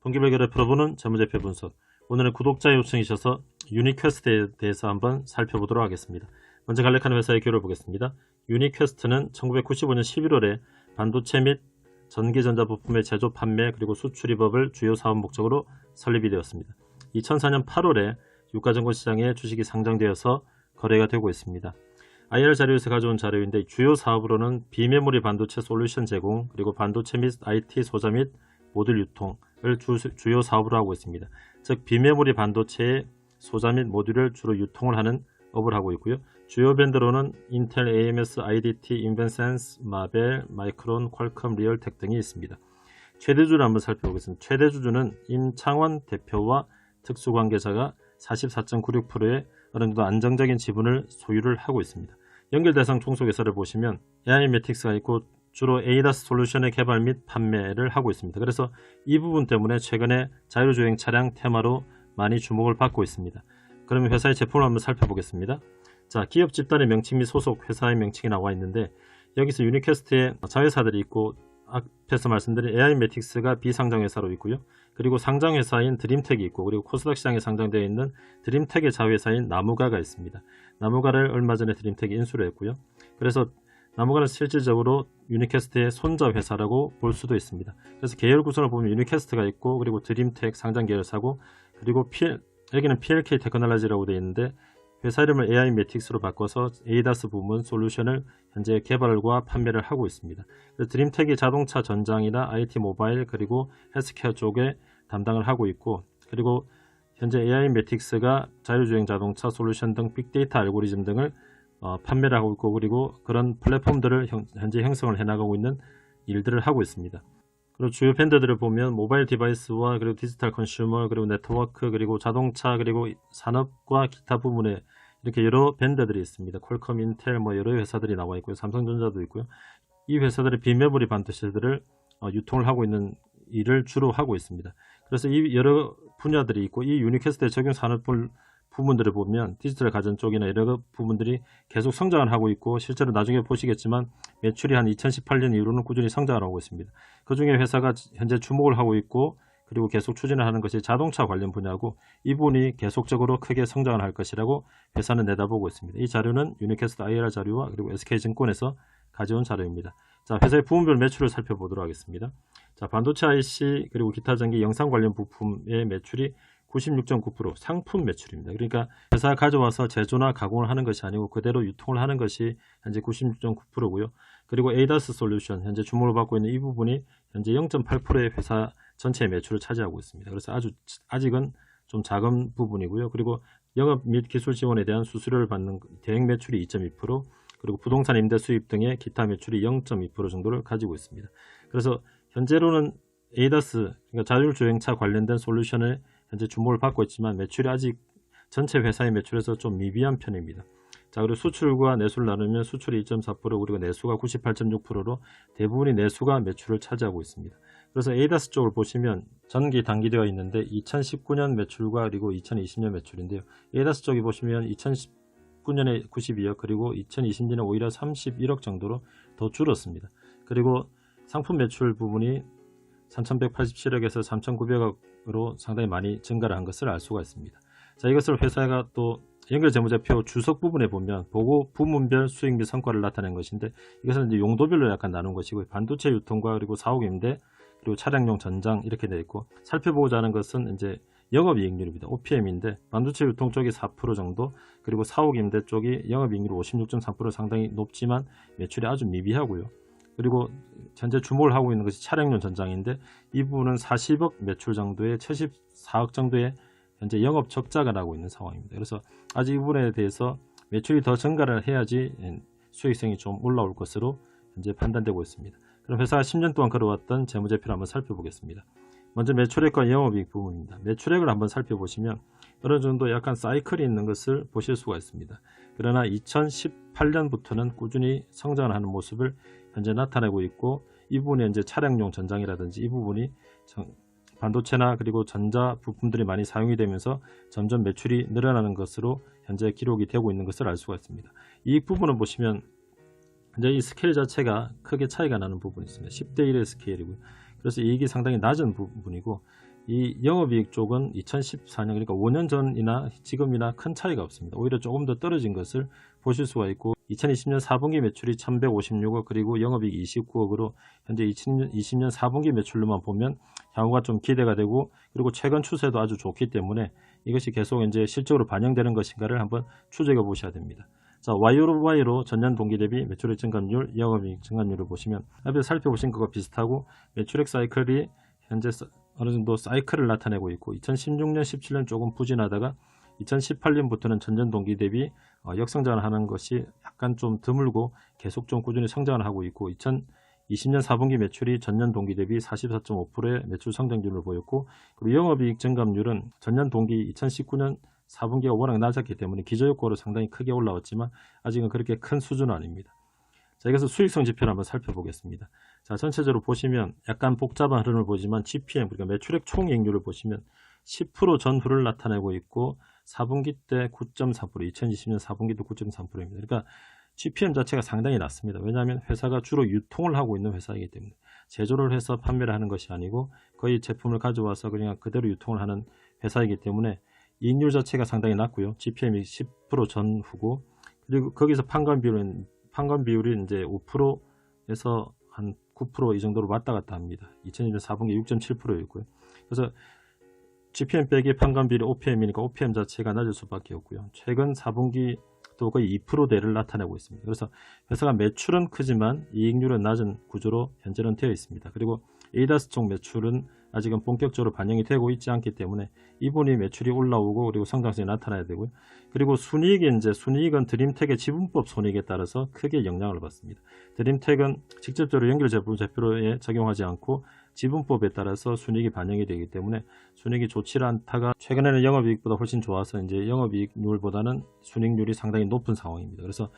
동기별결을 풀어보는 재무제표 분석. 오늘은 구독자 요청이셔서 유니퀘스트에 대해서 한번 살펴보도록 하겠습니다. 먼저 간략한 회사의 기호를 보겠습니다. 유니퀘스트는 1995년 11월에 반도체 및 전기전자 부품의 제조, 판매 그리고 수출 입업을 주요 사업 목적으로 설립이 되었습니다. 2004년 8월에 유가증권시장에 주식이 상장되어서 거래가 되고 있습니다. IR 자료에서 가져온 자료인데 주요 사업으로는 비메모리 반도체 솔루션 제공, 그리고 반도체 및 IT 소자 및 모듈 유통을 주요 사업으로 하고 있습니다. 즉 비메모리 반도체의 소자 및 모듈을 주로 유통을 하는 업을 하고 있고요. 주요 밴드로는 인텔, AMS, IDT, 인벤센스, 마벨, 마이크론, 퀄컴, 리얼텍 등이 있습니다. 최대주를 한번 살펴보겠습니다. 최대주주는 임창원 대표와 특수관계자가 44.96%의 어느 정도 안정적인 지분을 소유를 하고 있습니다. 연결 대상 종속회사를 보시면 AI매틱스가 있고 주로 ADAS 솔루션의 개발 및 판매를 하고 있습니다. 그래서 이 부분 때문에 최근에 자율주행 차량 테마로 많이 주목을 받고 있습니다. 그러면 회사의 제품을 한번 살펴보겠습니다. 자, 기업 집단의 명칭 및 소속 회사의 명칭이 나와 있는데 여기서 유니퀘스트에 자회사들이 있고 앞에서 말씀드린 AI매틱스가 비상장회사로 있고요. 그리고 상장회사인 드림텍이 있고 그리고 코스닥 시장에 상장되어 있는 드림텍의 자회사인 나무가가 있습니다. 나무가를 얼마 전에 드림텍이 인수를 했고요. 그래서 나무가는 실질적으로 유니퀘스트의 손자 회사라고 볼 수도 있습니다. 그래서 계열 구성을 보면 유니퀘스트가 있고 그리고 드림텍 상장 계열사고 그리고 여기는 PLK 테크놀로지라고 되어 있는데 회사 이름을 AI매틱스로 바꿔서 ADAS 부문 솔루션을 현재 개발과 판매를 하고 있습니다. 드림텍이 자동차 전장이나 IT 모바일 그리고 헬스케어 쪽에 담당을 하고 있고 그리고 현재 AI매틱스가 자율주행 자동차 솔루션 등 빅데이터 알고리즘 등을 판매를 하고 있고 그리고 그런 플랫폼들을 현재 형성을 해나가고 있는 일들을 하고 있습니다. 그리고 주요 밴드들을 보면 모바일 디바이스와 그리고 디지털 컨슈머 그리고 네트워크 그리고 자동차 그리고 산업과 기타 부문에 이렇게 여러 밴드들이 있습니다. 퀄컴, 인텔 여러 회사들이 나와 있고요. 삼성전자도 있고요. 이 회사들의 비메모리 반도체들을 유통을 하고 있는 일을 주로 하고 있습니다. 그래서 이 여러 분야들이 있고 이 유니퀘스트의 적용 산업 부분들을 보면 디지털 가전 쪽이나 여러 부분들이 계속 성장을 하고 있고 실제로 나중에 보시겠지만 매출이 한 2018년 이후로는 꾸준히 성장을 하고 있습니다. 그 중에 회사가 현재 주목을 하고 있고 그리고 계속 추진을 하는 것이 자동차 관련 분야고 이 부분이 계속적으로 크게 성장을 할 것이라고 회사는 내다보고 있습니다. 이 자료는 유니퀘스트 IR 자료와 그리고 SK증권에서 가져온 자료입니다. 자, 회사의 부문별 매출을 살펴보도록 하겠습니다. 자, 반도체 IC 그리고 기타 전기 영상 관련 부품의 매출이 96.9% 상품 매출입니다. 그러니까 회사가 가져와서 제조나 가공을 하는 것이 아니고 그대로 유통을 하는 것이 현재 96.9%고요. 그리고 ADAS 솔루션 현재 주목을 받고 있는 이 부분이 현재 0.8%의 회사 전체의 매출을 차지하고 있습니다. 그래서 아직은 좀 작은 부분이고요. 그리고 영업 및 기술 지원에 대한 수수료를 받는 대행 매출이 2.2%, 그리고 부동산 임대 수입 등의 기타 매출이 0.2% 정도를 가지고 있습니다. 그래서 현재로는 ADAS, 그러니까 자율주행차 관련된 솔루션에 현재 주목을 받고 있지만 매출이 아직 전체 회사의 매출에서 좀 미비한 편입니다. 자, 그리고 수출과 내수를 나누면 수출이 2.4% 그리고 내수가 98.6%로 대부분이 내수가 매출을 차지하고 있습니다. 그래서 ADAS 쪽을 보시면 전기 단기되어 있는데 2019년 매출과 그리고 2020년 매출인데요. ADAS 쪽이 보시면 2019년에 92억 그리고 2020년에 오히려 31억 정도로 더 줄었습니다. 그리고 상품 매출 부분이 3,187억에서 3,900억으로 상당히 많이 증가를 한 것을 알 수가 있습니다. 자, 이것을 회사가 또 연결 재무제표 주석 부분에 보면 보고 부문별 수익 및 성과를 나타낸 것인데 이것은 이제 용도별로 약간 나눈 것이고 반도체 유통과 그리고 사옥 임대 그리고 차량용 전장 이렇게 되어 있고 살펴보고자 하는 것은 이제 영업이익률입니다. OPM인데 반도체 유통 쪽이 4% 정도 그리고 사옥 임대 쪽이 영업이익률 56.3% 상당히 높지만 매출이 아주 미비하고요. 그리고 현재 주목을 하고 있는 것이 차량용 전장인데 이 부분은 40억 매출 정도의 74억 정도의 현재 영업 적자가 나고 있는 상황입니다. 그래서 아직 이 부분에 대해서 매출이 더 증가를 해야지 수익성이 좀 올라올 것으로 현재 판단되고 있습니다. 그럼 회사가 10년 동안 걸어왔던 재무제표를 한번 살펴보겠습니다. 먼저 매출액과 영업이익 부분입니다. 매출액을 한번 살펴보시면 어느 정도 약간 사이클이 있는 것을 보실 수가 있습니다. 그러나 2018년부터는 꾸준히 성장을 하는 모습을 현재 나타내고 있고 이 부분이 이제 차량용 전장이라든지 이 부분이 반도체나 그리고 전자 부품들이 많이 사용이 되면서 점점 매출이 늘어나는 것으로 현재 기록이 되고 있는 것을 알 수가 있습니다. 이익 부분을 보시면 이제 이 스케일 자체가 크게 차이가 나는 부분이 있습니다. 10대 1의 스케일이고요. 그래서 이익이 상당히 낮은 부분이고 이 영업이익 쪽은 2014년 그러니까 5년 전이나 지금이나 큰 차이가 없습니다. 오히려 조금 더 떨어진 것을 보실 수가 있고 2020년 4분기 매출이 1156억 그리고 영업이익 29억으로 현재 2020년 4분기 매출로만 보면 향후가 좀 기대가 되고 그리고 최근 추세도 아주 좋기 때문에 이것이 계속 이제 실적으로 반영되는 것인가를 한번 추적해 보셔야 됩니다. 자, YoY로 전년 동기 대비 매출액 증가율, 영업이익 증가율을 보시면 앞에서 살펴보신 것과 비슷하고 매출액 사이클이 현재 어느 정도 사이클을 나타내고 있고 2016년, 17년 조금 부진하다가 2018년부터는 전년 동기 대비 역성장을 하는 것이 약간 좀 드물고 계속 좀 꾸준히 성장을 하고 있고 2020년 4분기 매출이 전년 동기 대비 44.5%의 매출 성장률을 보였고 그리고 영업이익 증가율은 전년 동기 2019년 4분기가 워낙 낮았기 때문에 기저효과로 상당히 크게 올라왔지만 아직은 그렇게 큰 수준은 아닙니다. 자, 이것은 수익성 지표를 한번 살펴보겠습니다. 자, 전체적으로 보시면 약간 복잡한 흐름을 보지만 GPM, 그러니까 매출액 총이익률을 보시면 10% 전후를 나타내고 있고 4분기 때 9.3%, 2020년 4분기도 9.3%입니다. 그러니까 GPM 자체가 상당히 낮습니다. 왜냐하면 회사가 주로 유통을 하고 있는 회사이기 때문에 제조를 해서 판매를 하는 것이 아니고 거의 제품을 가져와서 그냥 그대로 유통을 하는 회사이기 때문에 이익률 자체가 상당히 낮고요. GPM이 10% 전후고 그리고 거기서 판관 비율이 이제 5%에서 한 9% 이 정도로 왔다 갔다 합니다. 2020년 4분기 6.7%였고요. 그래서 GPM 빼기 판관 비율이 OPM이니까 OPM 자체가 낮을 수밖에 없고요. 최근 4분기도 거의 2%대를 나타내고 있습니다. 그래서 회사가 매출은 크지만 이익률은 낮은 구조로 현재는 되어 있습니다. 그리고 에이다스 쪽 매출은 아직은 본격적으로 반영이 되고 있지 않기 때문에 이분이 매출이 올라오고 그리고 성장성이 나타나야 되고요. 그리고 순이익은 드림텍의 지분법 손익에 따라서 크게 영향을 받습니다. 드림텍은 직접적으로 연결제표에 적용하지 않고 지분법에 따라서 순이익이 반영이 되기 때문에 순이익이 좋지 않다가 최근에는 영업이익보다 훨씬 좋아서 이제 영업이익률보다는 순이익률이 상당히 높은 상황입니다. 그래서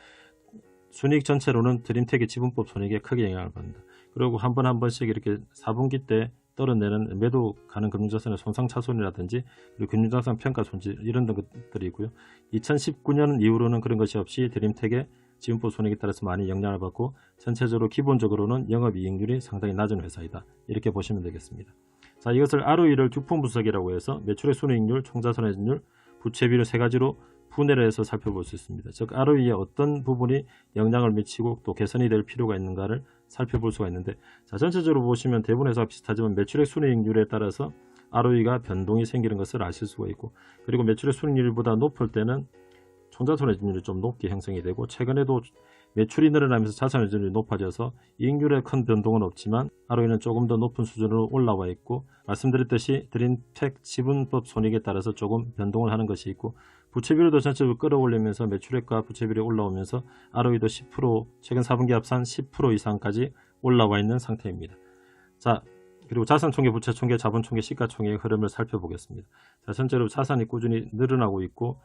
순이익 전체로는 드림텍의 지분법 손익에 크게 영향을 받는다. 그리고 한 번씩 이렇게 4분기 때 떨어내는 매도 가는 금융자산의 손상차손이라든지 그리고 금융자산 평가 손실 이런 것들이 있고요. 2019년 이후로는 그런 것이 없이 드림텍의 지분법 손익에 따라서 많이 영향을 받고 전체적으로 기본적으로는 영업이익률이 상당히 낮은 회사이다. 이렇게 보시면 되겠습니다. 자, 이것을 ROE를 듀폰 분석이라고 해서 매출의 순이익률, 총자산회전율, 부채비율 세 가지로 분해를 해서 살펴볼 수 있습니다. 즉 ROE에 어떤 부분이 영향을 미치고 또 개선이 될 필요가 있는가를 살펴볼 수가 있는데 자, 전체적으로 보시면 대부분 회사가 비슷하지만 매출액 순이익률에 따라서 ROE가 변동이 생기는 것을 아실 수가 있고 그리고 매출액 순이익률보다 높을 때는 총자산회전율이 좀 높게 형성이 되고 최근에도 매출이 늘어나면서 자산회전율이 높아져서 이익률에 큰 변동은 없지만 ROE는 조금 더 높은 수준으로 올라와 있고 말씀드렸듯이 드림텍 지분법 손익에 따라서 조금 변동을 하는 것이 있고 부채비율도 전체적으로 끌어올리면서 매출액과 부채비율이 올라오면서 ROE도 10% 최근 4분기 합산 10% 이상까지 올라와 있는 상태입니다. 자, 그리고 자산총계, 부채총계, 자본총계, 시가총계의 흐름을 살펴보겠습니다. 자, 전체로 자산이 꾸준히 늘어나고 있고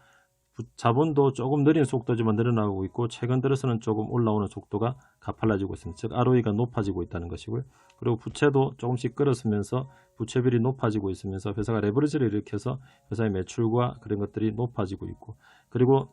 자본도 조금 느린 속도지만 늘어나고 있고 최근 들어서는 조금 올라오는 속도가 가팔라지고 있습니다. 즉 ROE가 높아지고 있다는 것이고요. 그리고 부채도 조금씩 끌어쓰면서 부채비율이 높아지고 있으면서 회사가 레버리지를 일으켜서 회사의 매출과 그런 것들이 높아지고 있고 그리고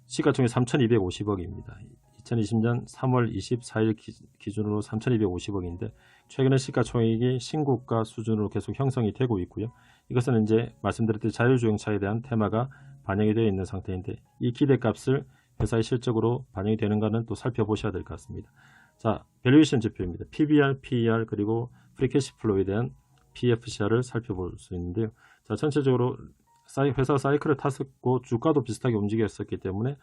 시가총액 3,250억입니다. 2020년 3월 24일 기준으로 3,250억인데 최근에 시가총액이 신고가 수준으로 계속 형성이 되고 있고요. 이것은 이제 말씀드렸듯이 자율주행차에 대한 테마가 반영이 되어 있는 상태인데 이 기대값을 회사의 실적으로 반영이 되는가는 또 살펴보셔야 될 것 같습니다. 자, 밸류에이션 지표입니다. PBR, PER 그리고 프리캐시플로우에 대한 PFCR을 살펴볼 수 있는데요. 자, 전체적으로 회사 사이클을 탔었고 주가도 비슷하게 움직였었기 때문에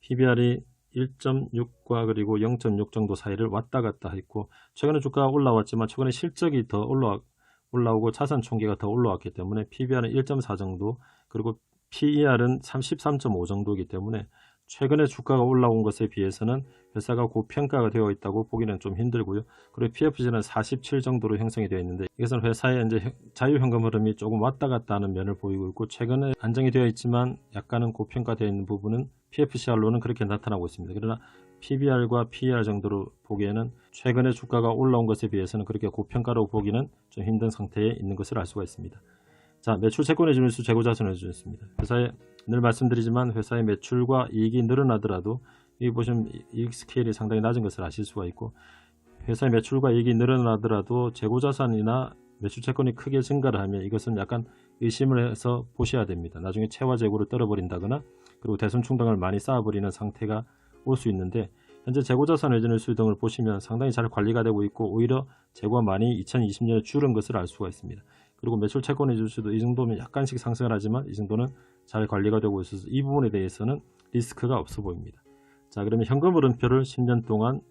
PBR이 1.6과 그리고 0.6 정도 사이를 왔다 갔다 했고 최근에 주가가 올라왔지만 최근에 실적이 더 올라오고 자산 총계가 더 올라왔기 때문에 PBR은 1.4 정도 그리고 PER은 33.5 정도이기 때문에 최근에 주가가 올라온 것에 비해서는 회사가 고평가가 되어 있다고 보기는 좀 힘들고요. 그리고 PFC는 47 정도로 형성이 되어 있는데 이것은 회사의 이제 자유현금 흐름이 조금 왔다 갔다 하는 면을 보이고 있고 최근에 안정이 되어 있지만 약간은 고평가되어 있는 부분은 PFCR로는 그렇게 나타나고 있습니다. 그러나 PBR과 PER 정도로 보기에는 최근에 주가가 올라온 것에 비해서는 그렇게 고평가로 보기는 좀 힘든 상태에 있는 것을 알 수가 있습니다. 자, 매출 채권의 지분수 재고자산을 해주셨습니다. 회사에 늘 말씀드리지만 회사의 매출과 이익이 늘어나더라도 여기 보시면 이익 스케일이 상당히 낮은 것을 아실 수가 있고 회사의 매출과 이익이 늘어나더라도 재고자산이나 매출 채권이 크게 증가를 하면 이것은 약간 의심을 해서 보셔야 됩니다. 나중에 채화 재고를 떨어버린다거나 그리고 대손 충당을 많이 쌓아버리는 상태가 올 수 있는데, 현재 재고자산 외전일 수 등을 보시면 상당히 잘 관리가 되고 있고 오히려 재고가 많이 2020년에 줄은 것을 알 수가 있습니다. 그리고 매출 채권의 주수도 이 정도면 약간씩 상승을 하지만 이 정도는 잘 관리가 되고 있어서 이 부분에 대해서는 리스크가 없어 보입니다. 자, 그러면 현금 흐름표를 10년 동안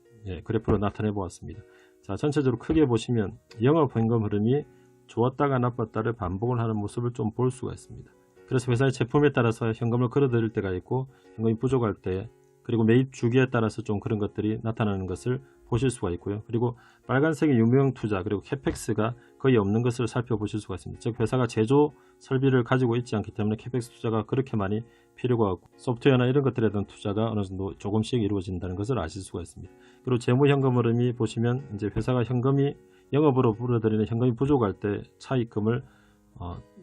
그래프로 나타내 보았습니다. 자, 전체적으로 크게 보시면 영업 현금 흐름이 좋았다가 나빴다를 반복을 하는 모습을 좀 볼 수가 있습니다. 그래서 회사의 제품에 따라서 현금을 걸어들일 때가 있고 현금이 부족할 때, 그리고 매입 주기에 따라서 좀 그런 것들이 나타나는 것을 보실 수가 있고요. 그리고 빨간색의 유명 투자 그리고 캐펙스가 거의 없는 것을 살펴보실 수가 있습니다. 즉 회사가 제조 설비를 가지고 있지 않기 때문에 캐펙스 투자가 그렇게 많이 필요가 없고 소프트웨어나 이런 것들에 대한 투자가 어느 정도 조금씩 이루어진다는 것을 아실 수가 있습니다. 그리고 재무 현금 흐름이 보시면 이제 회사가 현금이 영업으로 불어들이는 현금이 부족할 때 차입금을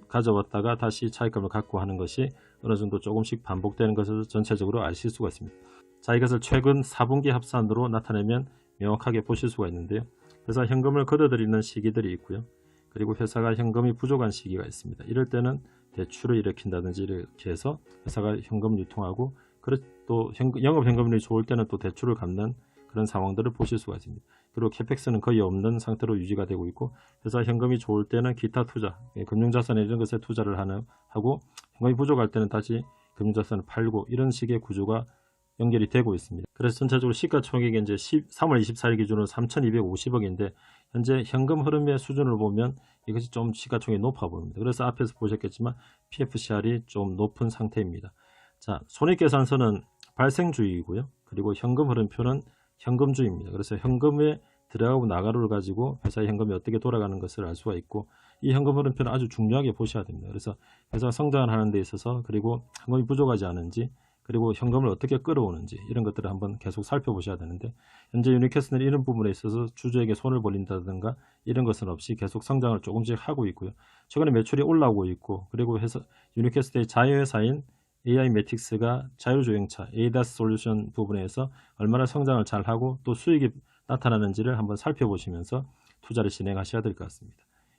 가져왔다가 다시 차입금을 갖고 하는 것이 어느 정도 조금씩 반복되는 것을 전체적으로 아실 수가 있습니다. 자, 이것을 최근 4분기 합산으로 나타내면 명확하게 보실 수가 있는데요. 회사 현금을 걷어들이는 시기들이 있고요. 그리고 회사가 현금이 부족한 시기가 있습니다. 이럴 때는 대출을 일으킨다든지 이렇게 해서 회사가 현금 유통하고, 또 영업 현금률이 좋을 때는 또 대출을 갚는 그런 상황들을 보실 수가 있습니다. 그리고 캐펙스는 거의 없는 상태로 유지가 되고 있고, 회사 현금이 좋을 때는 기타 투자, 금융자산 이런 것에 투자를 하고 현금이 부족할 때는 다시 금융자산을 팔고, 이런 식의 구조가 연결이 되고 있습니다. 그래서 전체적으로 시가총액이 이제 3월 24일 기준으로 3,250억인데 현재 현금 흐름의 수준을 보면 이것이 좀 시가총액이 높아 보입니다. 그래서 앞에서 보셨겠지만 PFCR이 좀 높은 상태입니다. 자, 손익계산서는 발생주의이고요. 그리고 현금 흐름표는 현금주의입니다. 그래서 현금에 들어가고 나가로를 가지고 회사의 현금이 어떻게 돌아가는 것을 알 수가 있고, 이 현금 흐름표는 아주 중요하게 보셔야 됩니다. 그래서 회사가 성장을 하는 데 있어서, 그리고 현금이 부족하지 않은지, 그리고 현금을 어떻게 끌어오는지 이런 것들을 한번 계속 살펴보셔야 되는데, 현재 유니캐스트는 이런 부분에 있어서 주주에게 손을 벌린다든가 이런 것은 없이 계속 성장을 조금씩 하고 있고요. 최근에 매출이 올라오고 있고, 그리고 유니캐스트의 자회사인 AI 매틱스가 자율주행차 ADAS 솔루션 부분에서 얼마나 성장을 잘하고 또 수익이 나타나는지를 한번 살펴보시면서 투자를 진행하셔야 될 것 같습니다.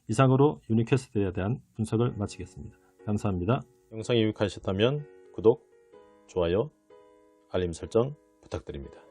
이상으로 유니캐스트에 대한 분석을 마치겠습니다. 감사합니다. 영상이 유익하셨다면 구독, 좋아요, 알림 설정 부탁드립니다.